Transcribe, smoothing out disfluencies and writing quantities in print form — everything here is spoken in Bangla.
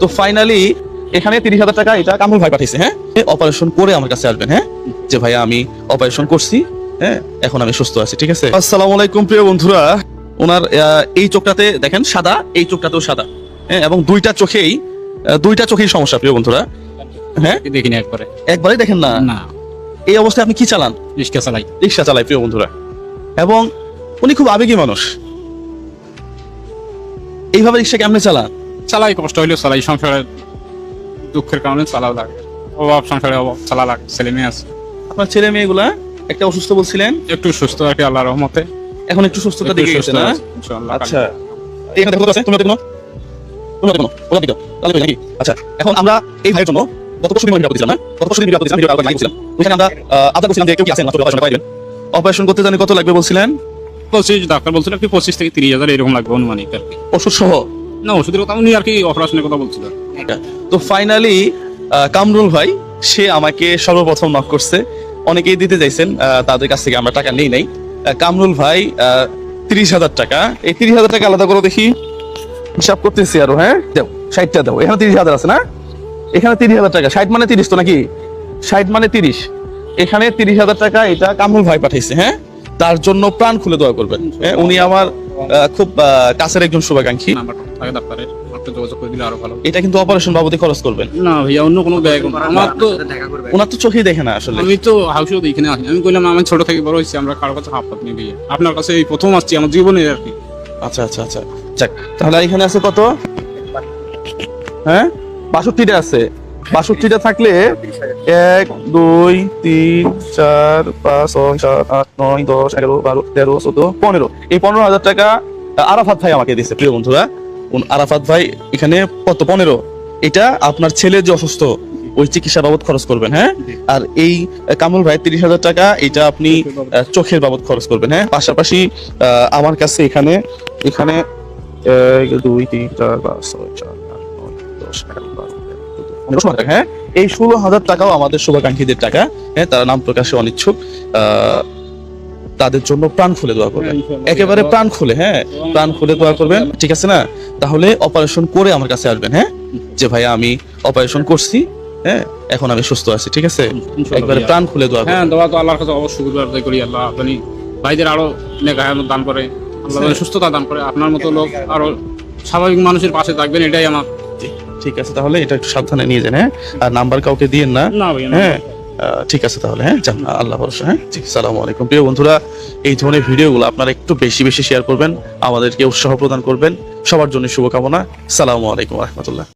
তো ফাইনালি এখানে 30,000 টাকা এটা কামরুল ভাই পাঠিয়েছে। হ্যাঁ, অপারেশন করে আমার কাছে আসবেন। হ্যাঁ, যে ভাইয়া আমি অপারেশন করছি, হ্যাঁ এখন আমি সুস্থ আছি। ঠিক আছে, আসসালামু আলাইকুম প্রিয় বন্ধুরা। ওনার এই চোখটাতে দেখেন সাদা, এই চোখটাতেও সাদা। হ্যাঁ, এবং দুইটা চোখেই সমস্যা প্রিয় বন্ধুরা। হ্যাঁ, দেখিনি একবারই দেখেন না। না, এই অবস্থায় আপনি কি চালান? রিক্সা চালাই প্রিয় বন্ধুরা। এবং উনি খুব আবেগী মানুষ। এইভাবে রিক্সা কেমনে চালান? চালাই, কষ্ট হইলেও চালাই, সংসারের দুঃখের কারণে চালাও লাগে, অভাব সংসারে অভাব চালা লাগে, ছেলে মেয়ে আছে। আপনার ছেলে মেয়েগুলা একটা অসুস্থ বলছিলেন, একটু সুস্থ আর কি আল্লাহর রহমতে, এখন একটু সুস্থতা একটু দিকে গেছে সুস্থ না? আছে, ইনশাআল্লাহ। আচ্ছা, এখানে দেখো তো আছে, তুমি দেখো ওটা দিও তাহলে হয়ে নাকি? আচ্ছা, এখন আমরা এই ভাইয়ের জন্য গত পরশু দিন ভিডিও দিয়েছিলাম না? গত পরশু দিন ভিডিও দিয়েছিলাম, ভিডিও আবার লাইভ করছিলাম। ওইখানে আমরা আদা করছিলাম যে কেউ কি আছেন মাত্র অপারেশন করাইবেন। অপারেশন করতে জানি কত লাগবে বলছিলেন? 25 ডাক্তার বলছিল কি 25 থেকে 30,000 এরকম লাগবে অনুমানিক আর কি। ওষুধ সহ? না, ওষুধের কথা উনি আর কি অপারেশনের কথা বলছিল। তো ফাইনালি কামরুল ভাই সে আমাকে সর্বপ্রথম নক করছে। অনেকেই দিতে চাইছেন, তাদের কাছ থেকে আমরা টাকা নেই নাই। কামরুল ভাই 30,000 টাকা, এই 30,000 টাকা আলাদা করে দেখি, হিসাব করতেছি আরো। হ্যাঁ, দাও 60টা দাও, এখানে 30,000 আছে না? এখানে 30,000 টাকা, 60 মানে 30 তো নাকি? 60 মানে 30, এখানে 30,000 টাকা এটা কামরুল ভাই পাঠিয়েছে। হ্যাঁ, তার জন্য প্রাণ খুলে দোয়া করবেন। হ্যাঁ, উনি আমার খুব কাছের একজন শুভাকাঙ্ক্ষী। নাম্বারটা থাকে ডাক্তারের, আপনি যোগাযোগ করে দিলে আরো ভালো। এটা কিন্তু অপারেশন বাবদে খরচ করবেন না ভাইয়া, অন্য কোনো ব্যয় আমার তো, ওনার তো চোখেই দেখে না আসলে। আমি তো হাউসেও এখানে আসি। আমি কইলাম আমি ছোট থেকে বড় হয়েছি, আমরা কারো কাছে হাত পাত নিয়ে বিয়ে, আপনার কাছে এই প্রথম আসছি আমার জীবনে আর কি। আচ্ছা আচ্ছা আচ্ছা, যাক তাহলে এখানে আছে কত? হ্যাঁ, 62টা আছে। 62টা থাকলে 1 2 3 4 5 6 7 8 9 10 11 12 13 14 15, এই 15,000 টাকা আরাফাত ভাই আমাকে দিয়েছে প্রিয় বন্ধুরা। আরাফাত ভাই এখানে কত? 15। এটা আপনার ছেলে যে অসুস্থ, ওই চিকিৎসা বাবদ খরচ করবেন। হ্যাঁ, আর এই কামরুল ভাই 30,000 টাকা এটা আপনি চোখের বাবদ খরচ করবেন। হ্যাঁ, পাশাপাশি আমার কাছে এখানে 1 2 3 4 5 6 7 8 9 10 11 12 13 14 হ্যাঁ, এই 16,000 টাকাও আমাদের শুভাকাঙ্ক্ষীদের টাকা। হ্যাঁ, তারা নাম প্রকাশে অনিচ্ছুক, তাদের জন্য প্রাণ খুলে দোয়া করবেন, একেবারে প্রাণ খুলে। হ্যাঁ, প্রাণ খুলে দোয়া করবেন, ঠিক আছে না? তাহলে অপারেশন করে আমার কাছে আসবেন। হ্যাঁ, যে ভাইয়া আমি অপারেশন করছি, হ্যাঁ এখন আমি সুস্থ আছি। ঠিক আছে, একবারে প্রাণ খুলে দোয়া করবেন। হ্যাঁ, দোয়া তো আল্লাহর কাছে অবশ্যই আদায় করি। আল্লাহ আপনি ভাইদের আরো নেক হায়াত দান করে, আল্লাহ যেন সুস্থতা দান করে, আপনার মতো লোক আরো স্বাভাবিক মানুষের পাশে থাকবেন, এটাই আমার। ঠিক আছে, তাহলে এটা একটু সাবধানে নিয়ে যান। হ্যাঁ, আর নাম্বার কাউকে দিয়েন না। হ্যাঁ, ঠিক আছে তাহলে। হ্যাঁ, যান, আল্লাহ ভরসা। হ্যাঁ, ঠিক, আসসালামু আলাইকুম প্রিয় বন্ধুরা। এই ধরনের ভিডিওগুলো আপনারা একটু বেশি বেশি শেয়ার করবেন, আমাদেরকে উৎসাহ প্রদান করবেন। সবার জন্য শুভকামনা। আসসালামু আলাইকুম রাহমাতুল্লাহ।